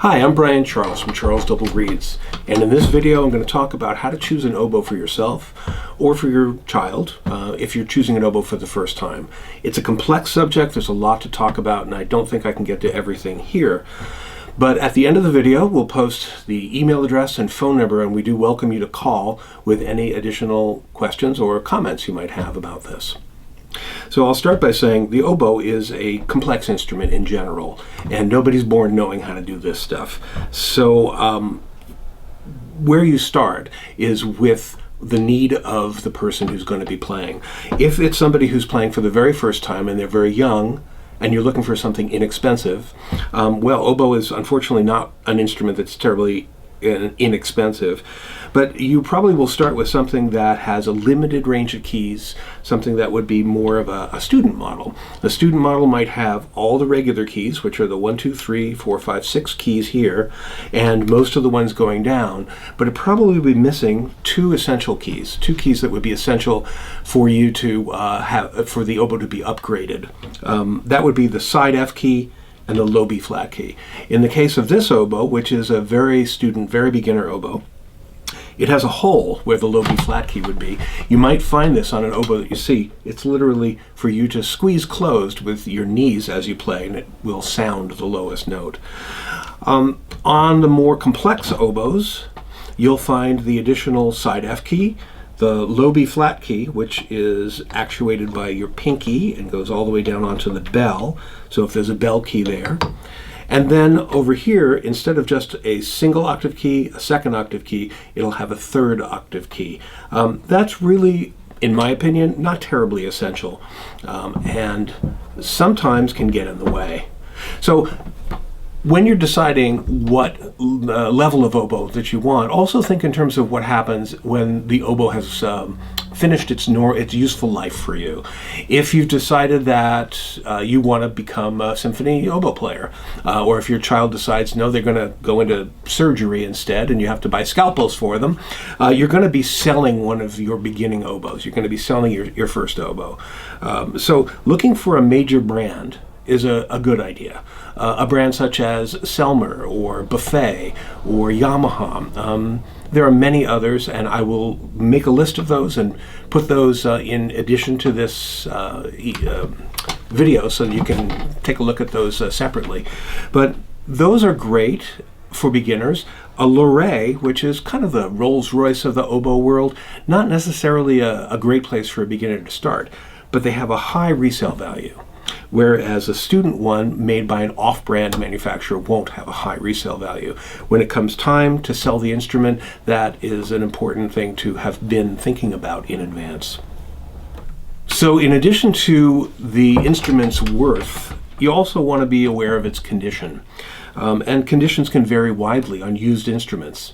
Hi, I'm Brian Charles from Charles Double Reeds, and in this video I'm going to talk about how to choose an oboe for yourself or for your child if you're choosing an oboe for the first time. It's a complex subject, there's a lot to talk about, and I don't think I can get to everything here. But at the end of the video, we'll post the email address and phone number, and we do welcome you to call with any additional questions or comments you might have about this. So I'll start by saying the oboe is a complex instrument in general, and nobody's born knowing how to do this stuff. So where you start is with the need of the person who's going to be playing. If it's somebody who's playing for the very first time and they're very young, and you're looking for something inexpensive, well, oboe is unfortunately not an instrument that's terribly inexpensive, but you probably will start with something that has a limited range of keys, something that would be more of a student model. The student model might have all the regular keys, which are the 1, 2, 3, 4, 5, 6 keys here, and most of the ones going down, but it probably would be missing two essential keys, two keys that would be essential for you to for the oboe to be upgraded. That would be the side F key and the low B flat key. In the case of this oboe, which is a very beginner oboe, it has a hole where the low B flat key would be. You might find this on an oboe that you see. It's literally for you to squeeze closed with your knees as you play, and it will sound the lowest note. On the more complex oboes, you'll find the additional side F key, the low B flat key, which is actuated by your pinky and goes all the way down onto the bell, so if there's a bell key there. And then over here, instead of just a single octave key, a second octave key, it'll have a third octave key. That's really, in my opinion, not terribly essential, and sometimes can get in the way. So when you're deciding what level of oboe that you want, also think in terms of what happens when the oboe has finished its useful life for you. If you've decided that you want to become a symphony oboe player, or if your child decides no, they're going to go into surgery instead and you have to buy scalpels for them, you're going to be selling one of your beginning oboes. You're going to be selling your first oboe. So looking for a major brand is a good idea. A brand such as Selmer or Buffet or Yamaha. There are many others, and I will make a list of those and put those in addition to this video so that you can take a look at those separately. But those are great for beginners. A Loré, which is kind of the Rolls-Royce of the oboe world, not necessarily a great place for a beginner to start, but they have a high resale value. Whereas a student one made by an off-brand manufacturer won't have a high resale value. When it comes time to sell the instrument, that is an important thing to have been thinking about in advance. So in addition to the instrument's worth, you also want to be aware of its condition. And conditions can vary widely on used instruments.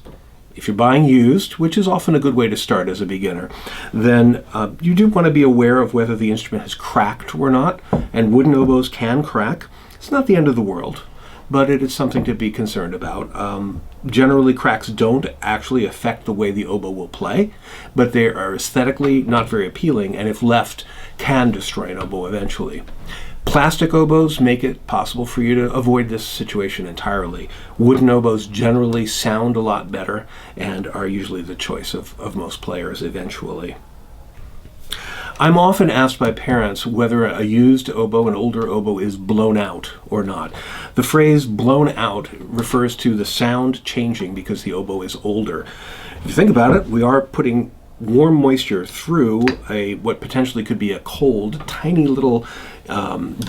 If you're buying used, which is often a good way to start as a beginner, then you do want to be aware of whether the instrument has cracked or not, and wooden oboes can crack. It's not the end of the world, but it is something to be concerned about. Generally, cracks don't actually affect the way the oboe will play, but they are aesthetically not very appealing, and if left, can destroy an oboe eventually. Plastic oboes make it possible for you to avoid this situation entirely. Wooden oboes generally sound a lot better and are usually the choice of most players eventually. I'm often asked by parents whether a used oboe, an older oboe, is blown out or not. The phrase blown out refers to the sound changing because the oboe is older. If you think about it, we are putting warm moisture through what potentially could be a cold, tiny little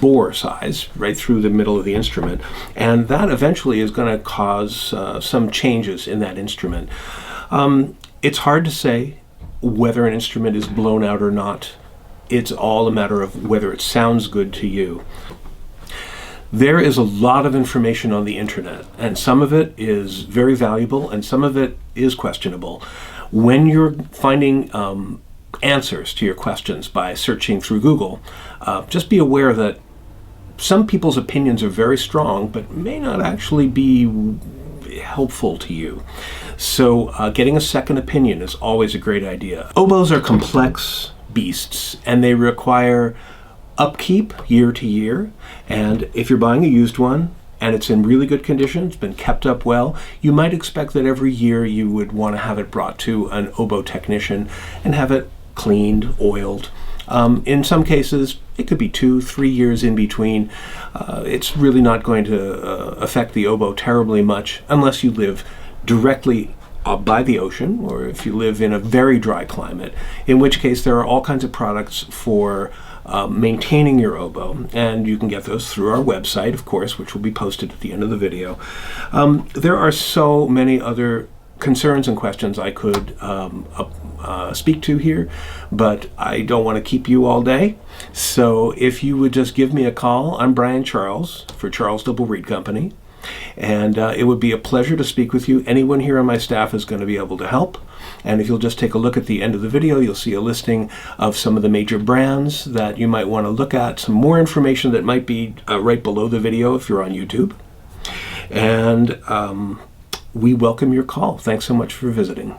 bore size right through the middle of the instrument, and that eventually is going to cause some changes in that instrument. It's hard to say whether an instrument is blown out or not. It's all a matter of whether it sounds good to you. There is a lot of information on the internet, and some of it is very valuable and some of it is questionable. When you're finding answers to your questions by searching through Google, just be aware that some people's opinions are very strong but may not actually be helpful to you. So getting a second opinion is always a great idea. Oboes are complex beasts and they require upkeep year to year, and if you're buying a used one, and it's in really good condition, it's been kept up well, you might expect that every year you would want to have it brought to an oboe technician and have it cleaned, oiled. In some cases, it could be 2-3 years in between. It's really not going to affect the oboe terribly much unless you live directly by the ocean, or if you live in a very dry climate, in which case there are all kinds of products for maintaining your oboe, and you can get those through our website, of course, which will be posted at the end of the video. There are so many other concerns and questions I could speak to here, but I don't want to keep you all day. So if you would just give me a call, I'm Brian Charles for Charles Double Reed Company, and it would be a pleasure to speak with you. Anyone here on my staff is going to be able to help. And if you'll just take a look at the end of the video, you'll see a listing of some of the major brands that you might want to look at, some more information that might be right below the video if you're on YouTube. And we welcome your call. Thanks so much for visiting.